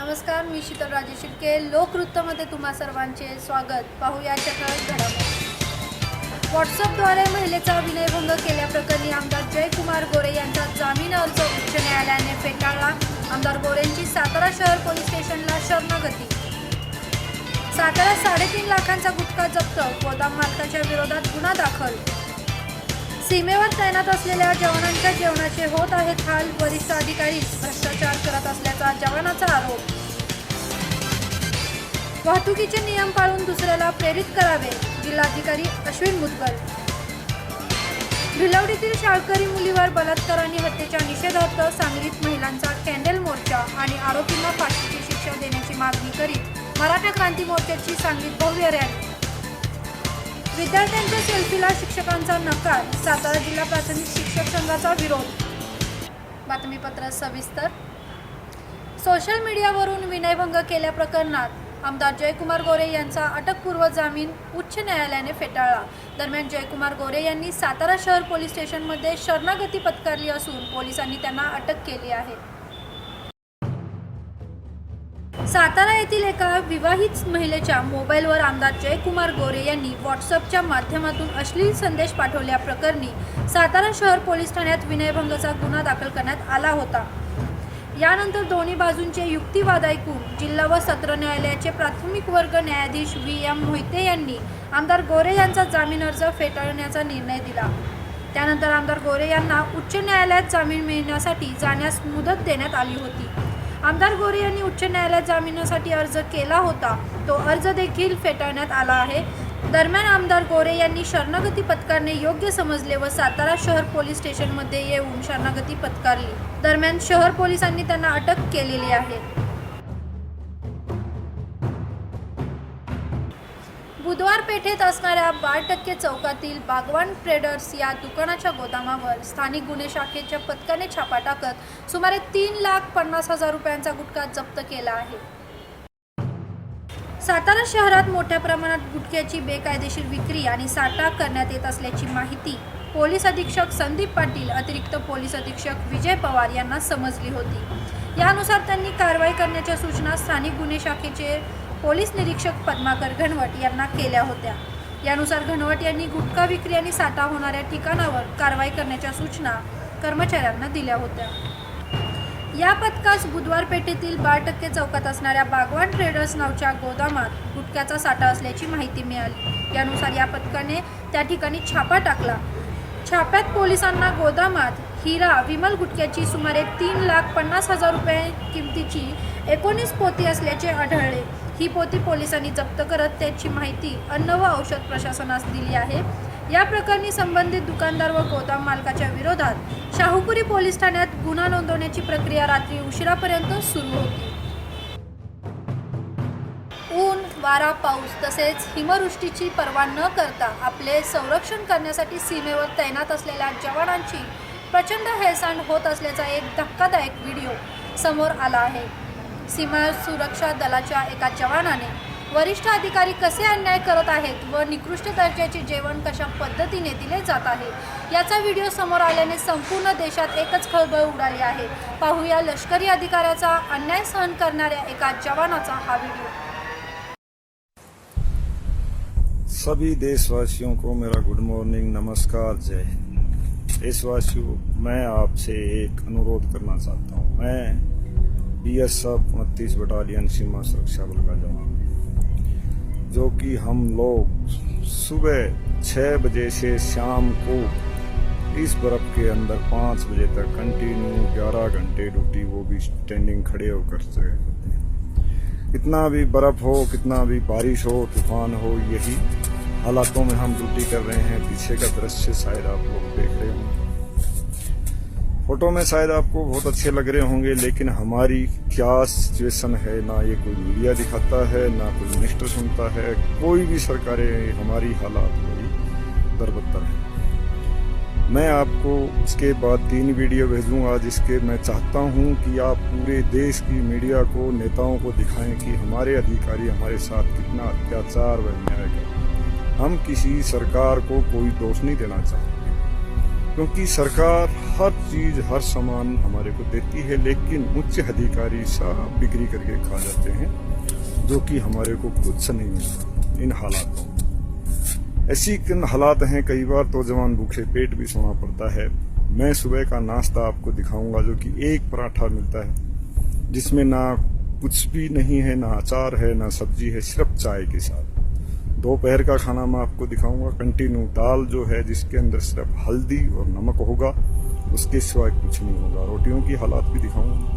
नमस्कार, मी शीतल राजेश शिर्के. लोकवृत्तमध्ये तुम्हा सर्वांचे स्वागत. पाहूया ठळक घडामोडी. व्हॉट्सअपद्वारे महिलेचा विनयभंग केल्याप्रकरणी आमदार जयकुमार गोरे यांचा जामीन अर्ज उच्च न्यायालयाने फेटाळला. आमदार गोरेंची सातारा शहर पोलीस स्टेशनला शरणागती. सातारा 3.5 लाखांचा गुटखा जप्त, गोदाम मालकाच्या विरोधात गुन्हा दाखल. सीमेवर तैनात असलेल्या जवानांच्या जेवणाचे होत आहेत हाल, वरिष्ठ अधिकारीच भ्रष्टाचार करत असल्याचा जवानाचा आरोप. वाहतुकीचे नियम पाळून दुसऱ्याला प्रेरित करावे, जिल्हाधिकारी अश्विन मुदगल. भिलवडीतील शाळकरी मुलीवर बलात्कार आणि हत्येच्या निषेधार्थ सांगलीत महिलांचा कॅन्डल मोर्चा आणि आरोपींना फाशीची शिक्षा देण्याची मागणी करीत मराठा क्रांती मोर्चाची सांगलीत भव्य रॅली. विद्यार्थ्यांच्या सेल्फीला शिक्षकांचा नकार, सातारा जिल्हा प्राथमिक शिक्षक संघाचा विरोध. बातमीपत्र सविस्तर. सोशल मीडियावरून विनयभंग केल्याप्रकरणात आमदार जयकुमार गोरे यांचा अटकपूर्व जामीन उच्च न्यायालयाने फेटाळला. दरम्यान जयकुमार गोरे यांनी सातारा शहर पोलीस स्टेशनमध्ये शरणागती पत्करली असून पोलिसांनी त्यांना अटक केली आहे. सातारा येथील एका विवाहित महिलेच्या मोबाईलवर आमदार जयकुमार गोरे यांनी व्हॉट्सअपच्या माध्यमातून अश्लील संदेश पाठवल्याप्रकरणी सातारा शहर पोलीस ठाण्यात विनयभंगाचा गुन्हा दाखल करण्यात आला होता. यानंतर दोन्ही बाजूंचे युक्तिवाद ऐकून जिल्हा व सत्र न्यायालयाचे प्राथमिक वर्ग न्यायाधीश VM मोहिते यांनी आमदार गोरे यांचा जामीन अर्ज फेटाळण्याचा निर्णय दिला. त्यानंतर आमदार गोरे यांना उच्च न्यायालयात जामीन मिळण्यासाठी जाण्यास मुदत देण्यात आली होती. आमदार गोरे यांनी उच्च न्यायालयात जामिनासाठी अर्ज केला होता, तो अर्ज देखील फेटाळण्यात आला आहे. दरम्यान आमदार गोरे यांनी शरणागती पत्कारणे योग्य समजले व सातारा शहर पोलीस स्टेशनमध्ये येऊन शरणागती पत्कारली. दरम्यान शहर पोलिसांनी त्यांना अटक केलेली आहे. बुधवार पेठेत असणाऱ्या 12% चौकातील बागवान ट्रेडर्स या दुकानाच्या गोदामावर स्थानिक गुन्हे शाखेच्या पथकाने छापा टाकत सुमारे 3,50,000 रुपयांचा गुटखा जप्त केला आहे. सातारा शहरात मोठ्या प्रमाणात गुटख्याची बेकायदेशीर विक्री आणि साठा करण्यात येत असल्याची माहिती पोलीस अधीक्षक संदीप पाटील, अतिरिक्त पोलीस अधीक्षक विजय पवार यांना समजली होती. यानुसार त्यांनी कारवाई करण्याच्या सूचना स्थानिक गुन्हे शाखेचे पोलीस निरीक्षक पद्माकर घनवट यांना केल्या होत्या. यानुसार घनवट यांनी गुटखा विक्री आणि साठा होणाऱ्या ठिकाणावर कारवाई करण्याच्या सूचना कर्मचाऱ्यांना दिल्या होत्या. या पथकास बुधवार पेठेतील 12% चौकात असणाऱ्या बागवान ट्रेडर्स नावच्या गोदामात गुटख्याचा साठा असल्याची माहिती मिळाली. यानुसार या पथकाने त्या ठिकाणी छापा टाकला. छाप्यात पोलिसांना गोदामात हिरा विमल गुटख्याची सुमारे 3,50,000 रुपये किमतीची 19 पोती असल्याचे आढळले. ही पोती पोलिसांनी जप्त करत त्याची माहिती अन्न व औषध प्रशासनास दिली आहे. या प्रकरणी संबंधित दुकानदार व गोदाम मालकाच्या विरोधात शाहूपुरी पोलीस ठाण्यात गुन्हा नोंदवण्याची प्रक्रिया रात्री उशिरापर्यंत सुरू होती. ऊन, वारा, पाऊस तसेच हिमवृष्टीची पर्वा न करता आपले संरक्षण करण्यासाठी सीमेवर तैनात असलेल्या जवानांची प्रचंड हेळसांड होत असल्याचा एक धक्कादायक व्हिडिओ समोर आला आहे. सीमा सुरक्षा दलाच्या एका जवानाने वरिष्ठ अधिकारी कसे अन्याय करत आहेत व निकृष्ट दर्जाचे जेवण कशा पद्धतीने दिले जात आहे याचा व्हिडिओ समोर आल्याने संपूर्ण देशात एकच खळबळ उडाली आहे. पाहूया लष्करी अधिकाऱ्याचा अन्याय सहन करणाऱ्या एका जवानाचा हा व्हिडिओ. सभी देशवासियों को मेरा गुड मॉर्निंग, नमस्कार, जय हिंद. देशवासियों, मैं आपसे एक अनुरोध करना चाहता हूँ. मैं BSF 29 बटालियन सीमा सुरक्षा बल का जवान, जो कि हम लोग सुबह 6 बजे से शाम को इस बर्फ के अंदर 5 बजे तक कंटिन्यू 11 घंटे ड्यूटी, वो भी स्टैंडिंग खड़े होकर से होते हैं. कितना भी बर्फ हो, कितना भी बारिश हो, तूफान हो, यही हालातों में हम ड्यूटी कर रहे हैं. पीछे का दृश्य शायद आप लोग देख रहे होंगे. फोटो में शायद आपको बहुत अच्छे लग रहे होंगे, लेकिन हमारी क्या सिचुएशन है ना ये कोई मीडिया दिखाता है, ना कोई मिनिस्टर सुनता है, कोई भी सरकारें. हमारी हालात बड़ी दरबदर है. मैं आपको इसके बाद 3 वीडियो भेजूंगा, जिसके मैं चाहता हूं कि आप पूरे देश की मीडिया को, नेताओं को दिखाएं कि हमारे अधिकारी हमारे साथ कितना अत्याचार व अन्याय करते हैं. हम किसी सरकार को कोई दोष नहीं देना चाहते, क्योंकि सरकार हर चीज हर सामान हमारे को देती है, लेकिन उच्च अधिकारी सब बिक्री करके खा जाते हैं, जो कि हमारे को कुछ नहीं मिलता इन हालातों में। ऐसी हालात हैं, कई बार तो जवान भूखे पेट भी सोना पड़ता है। मैं सुबह का नाश्ता आपको दिखाऊंगा, जो कि एक पराठा मिलता है, जिसमें ना कुछ भी नहीं है, ना अचार है, ना सब्जी है, सिर्फ चाय के साथ। दोपहर का खाना मैं आपको दिखाऊंगा, कंटिन्यू दाल जो है, जिसके अंदर सिर्फ हल्दी और नमक होगा, उसके सिवाय कुछ नहीं होगा। रोटियों की हालात भी दिखाऊंगा।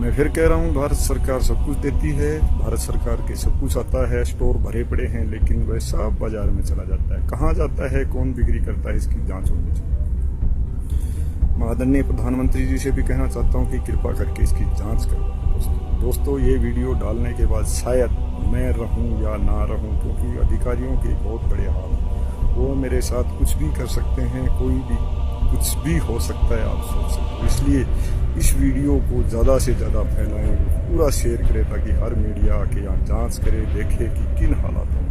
मैं फिर कह रहा हूँ, भारत सरकार सब कुछ देती है, भारत सरकार के सब कुछ आता है, स्टोर भरे पड़े हैं, लेकिन वह सब बाजार में चला जाता है। कहाँ जाता है, कौन बिक्री करता है, इसकी जांच होनी चाहिए। आदरणीय प्रधानमंत्री जी से भी कहना चाहता हूँ कि कृपा करके इसकी जांच करो। दोस्तों, ये वीडियो डालने के बाद शायद मैं रहूं या ना रहूं, क्योंकि अधिकारियों के बहुत बड़े हाल हैं। वो मेरे साथ कुछ भी कर सकते हैं, कोई भी कुछ भी हो सकता है, आप सोच सकते हो। इसलिए इस वीडियो को ज़्यादा से ज़्यादा फैलाएं, पूरा शेयर करें, ताकि हर मीडिया आके यहाँ जांच करे, देखे कि किन हालातों में।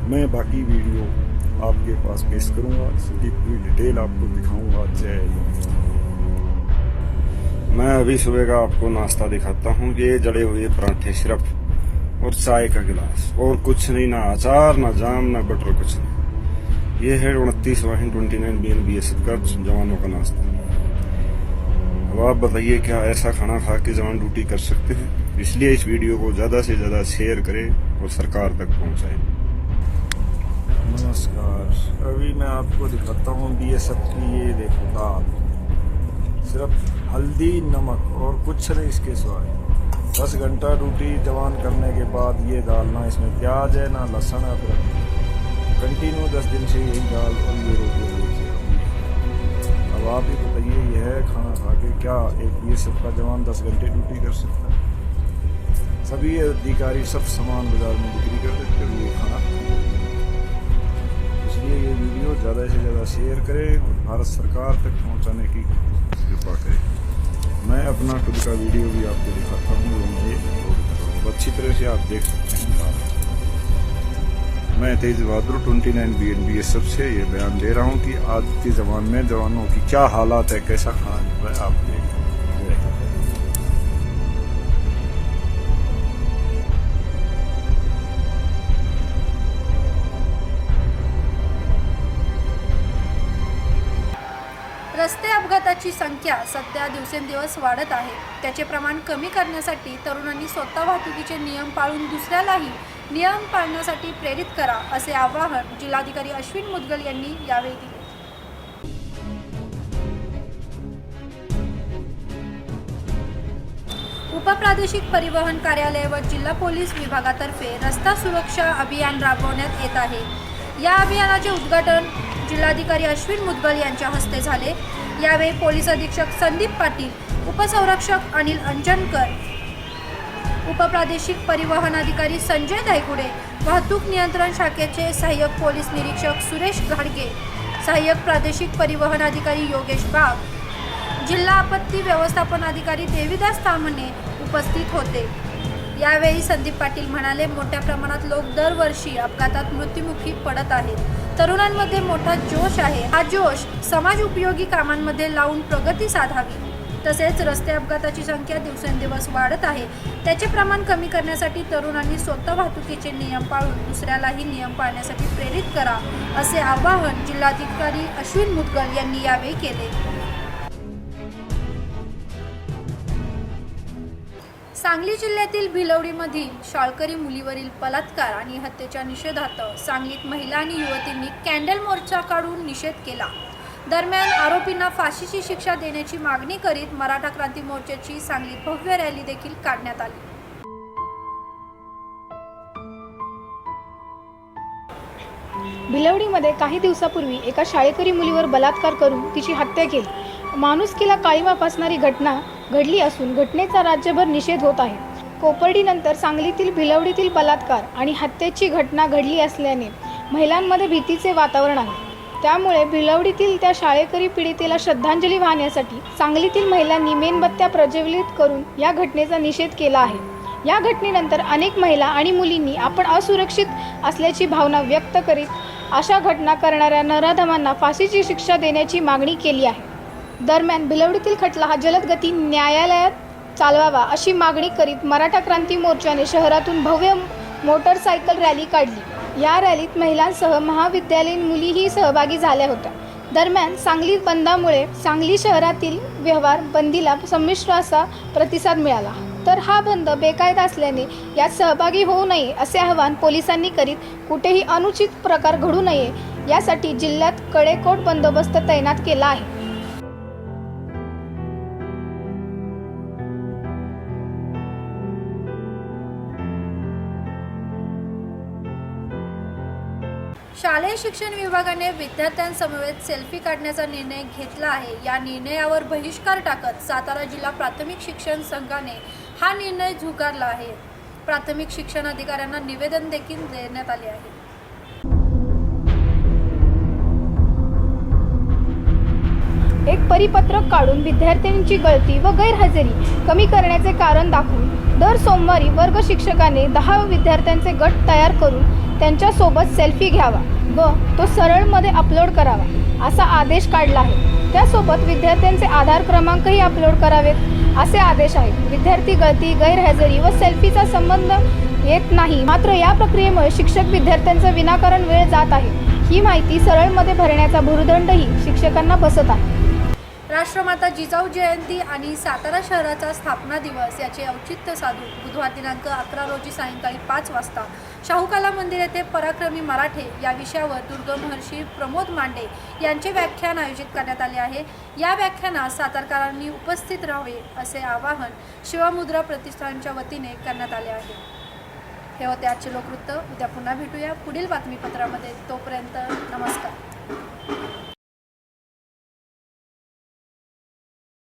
मैं बाकी वीडियो आपके पास पेश करूँगा, इसकी पूरी डिटेल आपको दिखाऊँगा। जय हिंद। मैं अभी सुबह का आपको नाश्ता दिखाता हूँ। ये जड़े हुए पराठे सिर्फ और चाय का गिलास, और कुछ नहीं, ना अचार, ना जाम, ना बटर, कुछ नहीं। ये है 29 वाहिनी 29 BSF का जवानों का नाश्ता। अब आप बताइए, क्या ऐसा खाना खा के जवान ड्यूटी कर सकते हैं? इसलिए इस वीडियो को ज़्यादा से ज़्यादा शेयर करें और सरकार तक पहुँचाएं। नमस्कार, अभी मैं आपको दिखाता हूँ BSF की, ये देखो दाल, सिर्फ हल्दी नमक और कुछ नहीं इसके सिवाय। 10 घंटा ड्यूटी जवान करने के बाद ये दाल, ना इसमें प्याज है, ना लहसुन है, अदरक। कंटिन्यू 10 दिन से यही दाल और ये रोटी है। अब आप ही बताइए, यह खाना खा के क्या एक BSF का जवान 10 घंटे ड्यूटी कर सकता है? सभी अधिकारी सब सामान बाजार में बिक्री कर देते हैं, ये खाना। इसलिए ये वीडियो ज़्यादा से ज़्यादा शेयर करें और भारत सरकार तक पहुँचाने की कृपा करें। मैं अपना खुद का वीडियो भी आपको दिखाता हूँ, जो मैं अपलोड कर रहा हूँ। अच्छी तरह से आप देख सकते हैं। मैं तेज बहादुर 29 BSF से ये बयान दे रहा हूँ कि आज के ज़माने में जवानों की क्या हालात है, कैसा खाना मिल रहा है, आप देखें। रस्ते अपघाताची संख्या सध्या दिवसेंदिवस वाढत आहे. त्याचे प्रमाण कमी करण्यासाठी तरुणांनी स्वतः वाहतुकीचे नियम पाळून दुसऱ्यालाही नियम पाळण्यासाठी प्रेरित करा, असे आवाहन जिल्हाधिकारी अश्विन मुदगल यांनी यावेळी दिले. उपप्रादेशिक परिवहन कार्यालय व जिल्हा पोलीस विभागातर्फे रस्ता सुरक्षा अभियान राबवण्यात येत आहे. या अभियानाचे उद्घाटन जिल्हाधिकारी अश्विन मुदगल यांच्या हस्ते झाले. यावेळी पोलीस अधीक्षक संदीप पाटील, उपसंरक्षक अनिल अंजनकर, उपप्रादेशिक परिवहन अधिकारी संजय धायगुडे, वाहतूक नियंत्रण शाखेचे सहाय्यक पोलीस निरीक्षक सुरेश घाडगे, सहाय्यक प्रादेशिक परिवहन अधिकारी योगेश बाग, जिल्हा आपत्ती व्यवस्थापन अधिकारी देवीदास तामणे उपस्थित होते. यावेळी संदीप पाटील म्हणाले, मोठ्या प्रमाणात लोक दरवर्षी अपघातात मृत्युमुखी पडत आहेत. तरुणांमध्ये मोठा जोश आहे. हा जोश समाज उपयोगी कामांमध्ये लावून प्रगती साधावी. तसेच रस्ते अपघाताची संख्या दिवसेंदिवस वाढत आहे. त्याचे प्रमाण कमी करण्यासाठी तरुणांनी स्वतः वाहतुकीचे नियम पाळून दुसऱ्यालाही नियम पाळण्यासाठी प्रेरित करा, असे आवाहन जिल्हाधिकारी अश्विन मुदगल यांनी यावेळी केले. सांगली जिल्ह्यातील भिलवडीमधील शाळकरी मुलीवरील बलात्कार आणि हत्येच्या निषेधार्थ सांगलीत महिला आणि युवतींनी कॅन्डल मोर्चा काढून निषेध केला. दरम्यान आरोपींना फाशीची शिक्षा देण्याची मागणी करीत मराठा क्रांती मोर्चाची सांगलीत भव्य रॅली देखील काढण्यात आली. भिलवडीमध्ये काही दिवसापूर्वी एका शाळकरी मुलीवर बलात्कार करून तिची हत्या केली. माणुसकीला काळिमा फासणारी घटना घडली असून घटनेचा राज्यभर निषेध होत आहे. कोपर्डीनंतर सांगलीतील भिलवडीतील बलात्कार आणि हत्येची घटना घडली असल्याने महिलांमध्ये भीतीचे वातावरण आहे. त्यामुळे भिलवडीतील त्या शाळकरी पीडितेला श्रद्धांजली वाहण्यासाठी सांगलीतील महिलांनी मेणबत्त्या प्रज्वलित करून या घटनेचा निषेध केला आहे. या घटनेनंतर अनेक महिला आणि मुलींनी आपण असुरक्षित असल्याची भावना व्यक्त करीत अशा घटना करणाऱ्या नराधमांना फाशीची शिक्षा देण्याची मागणी केली आहे। दरम्यान भिलवडीतील खटला हा जलद गती न्यायालयात चालवावा अशी मागणी करीत मराठा क्रांती मोर्चाने शहरातून भव्य मोटरसायकल रॅली काढली। या रॅलीत महिलांसह महाविद्यालयीन मुलीही सहभागी झाल्या होत्या। दरम्यान सांगली बंदामुळे सांगली शहरातील व्यवहार बंदीला संमिश्र असा प्रतिसाद मिळाला, तर हा बंद बेकायदा असल्याने यात सहभागी होऊ नये असे आवाहन पोलिसांनी करीत कुठेही अनुचित प्रकार घडू नये यासाठी जिल्ह्यात कडेकोट बंदोबस्त तैनात केला आहे। शालेय शिक्षण विभागाने विद्यार्थ्यांसमवेत सेल्फी काढण्याचा निर्णय घेतला आहे। या निर्णयावर बहिष्कार टाकत सातारा जिल्हा प्राथमिक शिक्षण संघाने हा निर्णय झुगारला आहे। प्राथमिक शिक्षण अधिकाऱ्यांना निवेदन देखील देण्यात आले आहे। एक परिपत्रक काढून विद्यार्थ्यांची गळती व गैरहजेरी कमी करण्याचे कारण दाखवून दर सोमवारी वर्ग शिक्षकाने 10 विद्यार्थ्यांचे गट तयार करून त्यांच्यासोबत सेल्फी घ्यावा व तो सरळमध्ये अपलोड करावा असा आदेश काढला आहे। त्यासोबत विद्यार्थ्यांचे आधार क्रमांकही अपलोड करावेत असे आदेश आहेत। विद्यार्थी गळती, गैरहजेरी व सेल्फीचा संबंध येत नाही, मात्र या प्रक्रियेमुळे शिक्षक विद्यार्थ्यांचा विनाकारण वेळ जात आहे। ही माहिती सरळमध्ये भरण्याचा भुर्दंडही शिक्षकांना बसत आहे। राष्ट्रमाता जिजाऊ जयंती आणि सातारा शहराचा स्थापना दिवस याचे औचित्य साधून बुधवार दिनांक 11 रोजी सायंकाळी 5 वाजता शाहूकाला मंदिर येथे पराक्रमी मराठे या विषयावर दुर्गमहर्षी प्रमोद मांडे यांचे व्याख्यान आयोजित करण्यात आले आहे। या व्याख्यानात सातारकरांनी उपस्थित राहावे असे आवाहन शिवमुद्रा प्रतिष्ठानच्या वतीने करण्यात आले आहे। हे होते आजचे लोकवृत्त। उद्या पुन्हा भेटूया पुढील बातमीपत्रामध्ये। तोपर्यंत नमस्कार।